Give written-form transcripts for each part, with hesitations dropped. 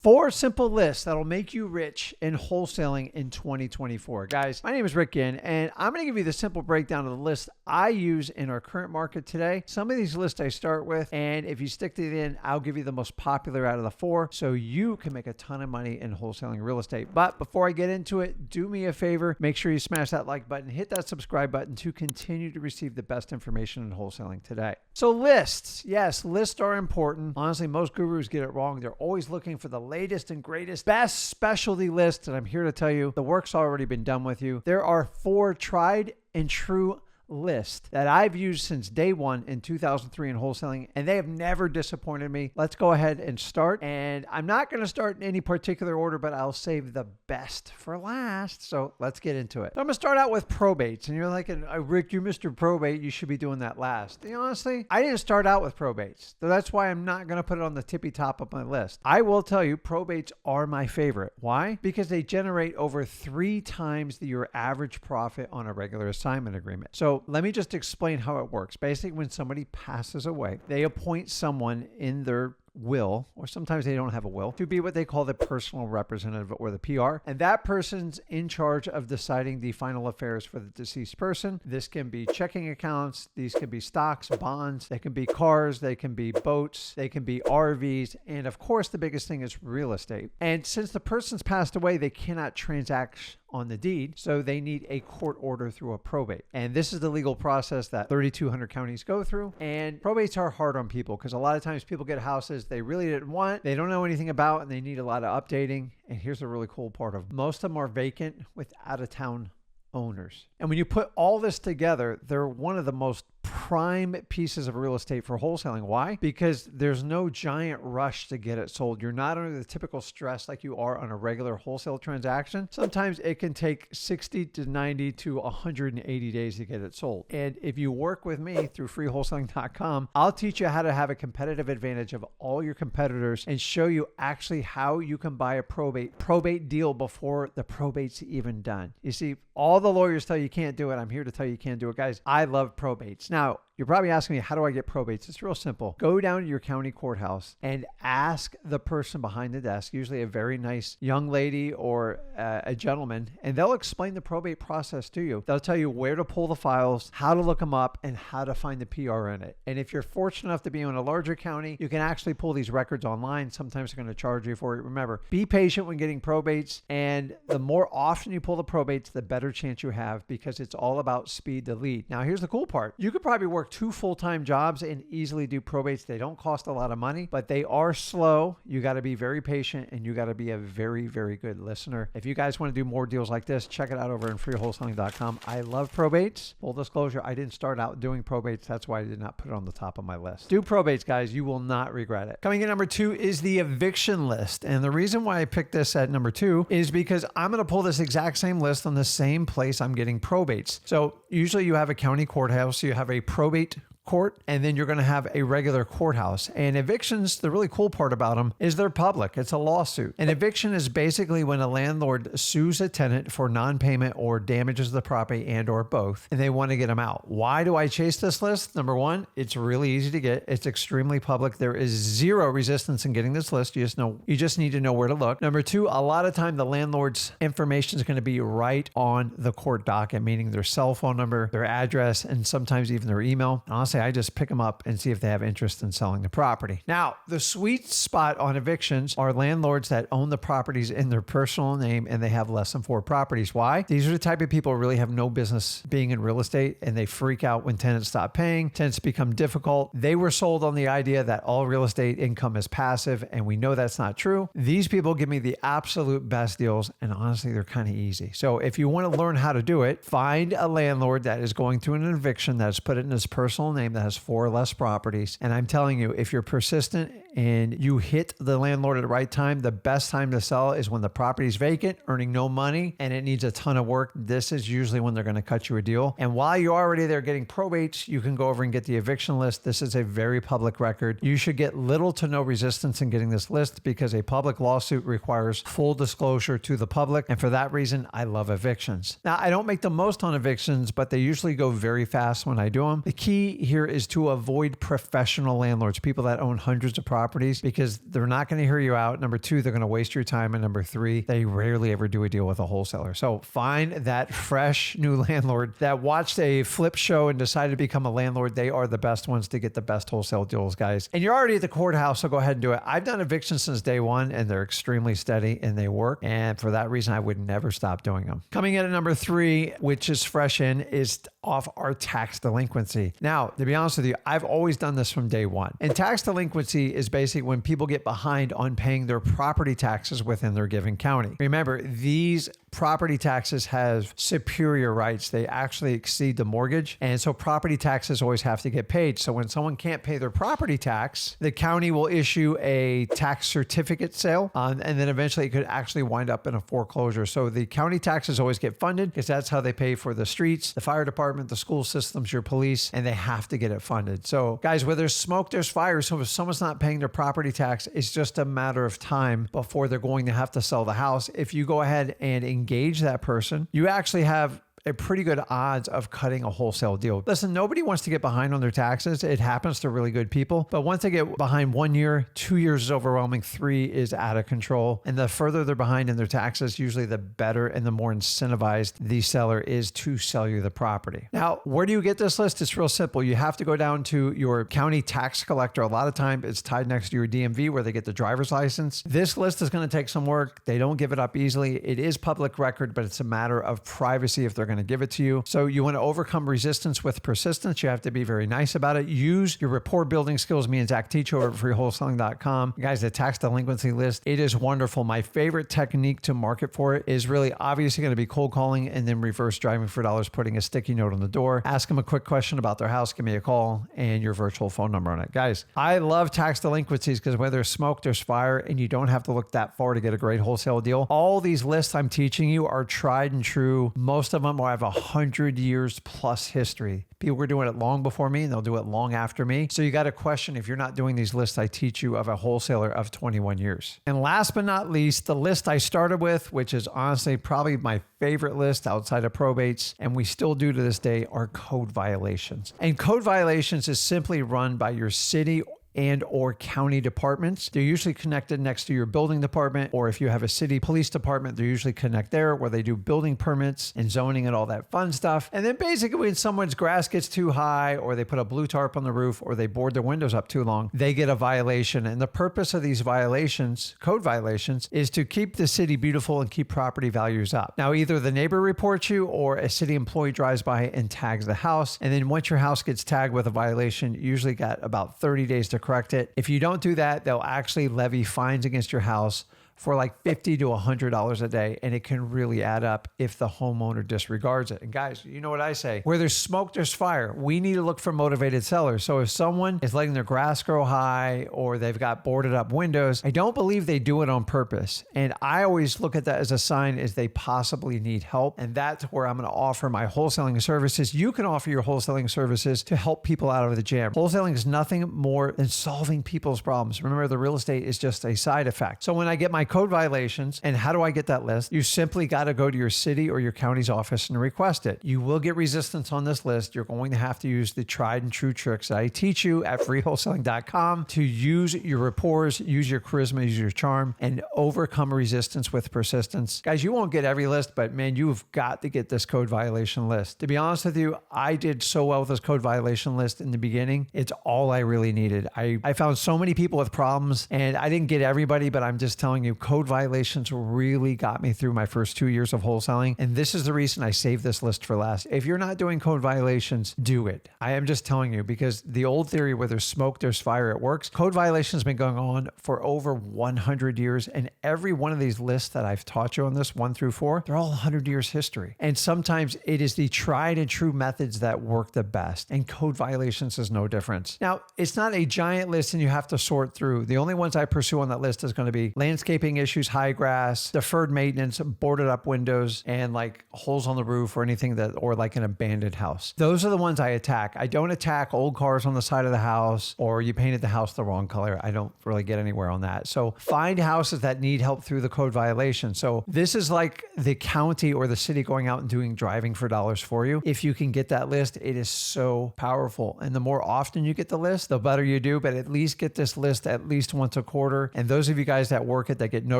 4 simple lists that'll make you rich in wholesaling in 2024. Guys, my name is Rick Ginn, and I'm going to give you the simple breakdown of the list I use in our current market today. Some of these lists I start with, and if you stick to the end, I'll give you the most popular out of the 4 so you can make a ton of money in wholesaling real estate. But before I get into it, do me a favor, make sure you smash that like button, hit that subscribe button to continue to receive the best information in wholesaling today. So lists, yes, lists are important. Honestly, most gurus get it wrong. They're always looking for the latest and greatest, best specialty list. And I'm here to tell you, the work's already been done with you. There are 4 tried and true list that I've used since day one in 2003 in wholesaling, and they have never disappointed me. Let's go ahead and start. And I'm not going to start in any particular order, but I'll save the best for last. So let's get into it. So I'm going to start out with probates. And you're like, Rick, you're Mr. Probate. You should be doing that last. And honestly, I didn't start out with probates. So that's why I'm not going to put it on the tippy top of my list. I will tell you, probates are my favorite. Why? Because they generate over 3 times your average profit on a regular assignment agreement. So let me just explain how it works. Basically, when somebody passes away, they appoint someone in their will, or sometimes they don't have a will, to be what they call the personal representative or the PR. And that person's in charge of deciding the final affairs for the deceased person. This can be checking accounts. These can be stocks, bonds. They can be cars. They can be boats. They can be RVs. And of course, the biggest thing is real estate. And since the person's passed away, they cannot transact on the deed. So they need a court order through a probate. And this is the legal process that 3,200 counties go through. And probates are hard on people because a lot of times people get houses they really didn't want, they don't know anything about, and they need a lot of updating. And here's the really cool part of most of them are vacant with out-of-town owners. And when you put all this together, they're one of the most prime pieces of real estate for wholesaling. Why? Because there's no giant rush to get it sold. You're not under the typical stress like you are on a regular wholesale transaction. Sometimes it can take 60 to 90 to 180 days to get it sold. And if you work with me through freewholesaling.com, I'll teach you how to have a competitive advantage of all your competitors and show you actually how you can buy a probate deal before the probate's even done. You see, all the lawyers tell you can't do it. I'm here to tell you can't do it. Guys, I love probates. Now, you're probably asking me, how do I get probates? It's real simple. Go down to your county courthouse and ask the person behind the desk, usually a very nice young lady or a gentleman, and they'll explain the probate process to you. They'll tell you where to pull the files, how to look them up, and how to find the PR in it. And if you're fortunate enough to be in a larger county, you can actually pull these records online. Sometimes they're going to charge you for it. Remember, be patient when getting probates, and the more often you pull the probates, the better chance you have, because it's all about speed to lead. Now, here's the cool part. You could probably work 2 full-time jobs and easily do probates. They don't cost a lot of money, but they are slow. You got to be very patient, and you got to be a very, very good listener. If you guys want to do more deals like this, check it out over in freewholesaling.com. I love probates. Full disclosure, I didn't start out doing probates. That's why I did not put it on the top of my list. Do probates, guys. You will not regret it. Coming in number 2 is the eviction list. And the reason why I picked this at number 2 is because I'm going to pull this exact same list on the same place I'm getting probates. So usually you have a county courthouse, you have a probate court, and then you're going to have a regular courthouse. And evictions, the really cool part about them is they're public. It's a lawsuit. An eviction is basically when a landlord sues a tenant for non-payment or damages the property and or both, and they want to get them out. Why do I chase this list? Number 1, it's really easy to get. It's extremely public. There is zero resistance in getting this list. You just need to know where to look. Number 2, a lot of time the landlord's information is going to be right on the court docket, meaning their cell phone number, their address, and sometimes even their email. Honestly, I just pick them up and see if they have interest in selling the property. Now, the sweet spot on evictions are landlords that own the properties in their personal name and they have less than 4 properties. Why? These are the type of people who really have no business being in real estate, and they freak out when tenants stop paying. Tenants become difficult. They were sold on the idea that all real estate income is passive, and we know that's not true. These people give me the absolute best deals, and honestly, they're kind of easy. So if you want to learn how to do it, find a landlord that is going through an eviction that has put it in his personal name that has 4 or less properties. And I'm telling you, if you're persistent and you hit the landlord at the right time, the best time to sell is when the property's vacant, earning no money, and it needs a ton of work. This is usually when they're going to cut you a deal. And while you're already there getting probates, you can go over and get the eviction list. This is a very public record. You should get little to no resistance in getting this list because a public lawsuit requires full disclosure to the public. And for that reason, I love evictions. Now, I don't make the most on evictions, but they usually go very fast when I do them. The key here is to avoid professional landlords, people that own hundreds of properties, because they're not going to hear you out. Number two, they're going to waste your time. And number three, they rarely ever do a deal with a wholesaler. So find that fresh new landlord that watched a flip show and decided to become a landlord. They are the best ones to get the best wholesale deals, guys. And you're already at the courthouse, so go ahead and do it. I've done evictions since day one, and they're extremely steady and they work. And for that reason, I would never stop doing them. Coming in at number three, which is fresh in, is off our tax delinquency. Now, to be honest with you, I've always done this from day one. And tax delinquency is basically when people get behind on paying their property taxes within their given county. Remember, these property taxes have superior rights. They actually exceed the mortgage. And so property taxes always have to get paid. So when someone can't pay their property tax, the county will issue a tax certificate sale. And then eventually it could actually wind up in a foreclosure. So the county taxes always get funded because that's how they pay for the streets, the fire department, the school systems, your police, and they have to get it funded. So guys, where there's smoke, there's fire. So if someone's not paying their property tax, it's just a matter of time before they're going to have to sell the house. If you go ahead and engage that person, you actually have a pretty good odds of cutting a wholesale deal. Listen, nobody wants to get behind on their taxes. It happens to really good people. But once they get behind 1 year, 2 years is overwhelming, 3 is out of control. And the further they're behind in their taxes, usually the better and the more incentivized the seller is to sell you the property. Now, where do you get this list? It's real simple. You have to go down to your county tax collector. A lot of time it's tied next to your DMV where they get the driver's license. This list is going to take some work. They don't give it up easily. It is public record, but it's a matter of privacy if they're going to give it to you. So you want to overcome resistance with persistence. You have to be very nice about it. Use your rapport building skills. Me and Zach teach over at freewholesaling.com. Guys, the tax delinquency list, it is wonderful. My favorite technique to market for it is really obviously going to be cold calling and then reverse driving for dollars, putting a sticky note on the door. Ask them a quick question about their house. Give me a call and your virtual phone number on it. Guys, I love tax delinquencies because where there's smoke, there's fire, and you don't have to look that far to get a great wholesale deal. All these lists I'm teaching you are tried and true. Most of them will have 100 years plus history. People were doing it long before me and they'll do it long after me. So you got to question if you're not doing these lists I teach you of a wholesaler of 21 years. And last but not least, the list I started with, which is honestly probably my favorite list outside of probates, and we still do to this day, are code violations. And code violations is simply run by your city and or county departments. They're usually connected next to your building department, or if you have a city police department, they're usually connect there where they do building permits and zoning and all that fun stuff. And then basically when someone's grass gets too high, or they put a blue tarp on the roof, or they board their windows up too long, they get a violation. And the purpose of these violations, code violations, is to keep the city beautiful and keep property values up. Now, either the neighbor reports you or a city employee drives by and tags the house. And then once your house gets tagged with a violation, you usually got about 30 days to correct it. If you don't do that, they'll actually levy fines against your house for like $50 to $100 a day. And it can really add up if the homeowner disregards it. And guys, you know what I say, where there's smoke, there's fire. We need to look for motivated sellers. So if someone is letting their grass grow high or they've got boarded up windows, I don't believe they do it on purpose. And I always look at that as a sign is they possibly need help. And that's where I'm going to offer my wholesaling services. You can offer your wholesaling services to help people out of the jam. Wholesaling is nothing more than solving people's problems. Remember, the real estate is just a side effect. So when I get my code violations, and how do I get that list? You simply got to go to your city or your county's office and request it. You will get resistance on this list. You're going to have to use the tried and true tricks that I teach you at freewholesaling.com to use your rapport, use your charisma, use your charm, and overcome resistance with persistence. Guys, you won't get every list, but man, you've got to get this code violation list. To be honest with you, I did so well with this code violation list in the beginning. It's all I really needed. I found so many people with problems, and I didn't get everybody, but I'm just telling you, code violations really got me through my first 2 years of wholesaling. And this is the reason I saved this list for last. If you're not doing code violations, do it. I am just telling you, because the old theory where there's smoke, there's fire, it works. Code violations have been going on for over 100 years. And every one of these lists that I've taught you on this 1 through 4, they're all 100 years history. And sometimes it is the tried and true methods that work the best. And code violations is no difference. Now, it's not a giant list and you have to sort through. The only ones I pursue on that list is going to be landscaping, piping issues, high grass, deferred maintenance, boarded up windows, and like holes on the roof or anything that, or like an abandoned house. Those are the ones I attack. I don't attack old cars on the side of the house or you painted the house the wrong color. I don't really get anywhere on that. So find houses that need help through the code violation. So this is like the county or the city going out and doing driving for dollars for you. If you can get that list, it is so powerful. And the more often you get the list, the better you do, but at least get this list at least once a quarter. And those of you guys that work it, that get no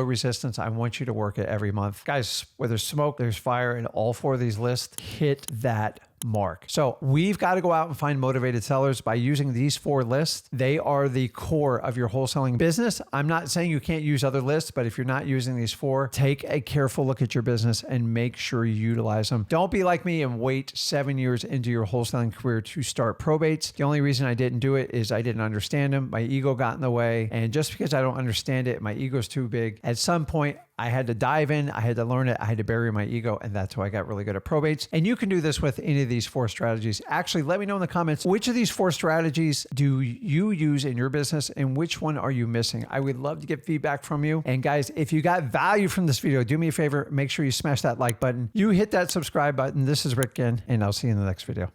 resistance, I want you to work it every month. Guys, where there's smoke, there's fire, and all four of these lists hit that mark. So we've got to go out and find motivated sellers by using these 4 lists. They are the core of your wholesaling business. I'm not saying you can't use other lists, but if you're not using these 4, take a careful look at your business and make sure you utilize them. Don't be like me and wait 7 years into your wholesaling career to start probates. The only reason I didn't do it is I didn't understand them. My ego got in the way. And just because I don't understand it, my ego's too big. At some point, I had to dive in, I had to learn it, I had to bury my ego, and that's how I got really good at probates. And you can do this with any of these 4 strategies. Actually, let me know in the comments, which of these 4 strategies do you use in your business and which one are you missing? I would love to get feedback from you. And guys, if you got value from this video, do me a favor, make sure you smash that like button. You hit that subscribe button. This is Rick again, and I'll see you in the next video.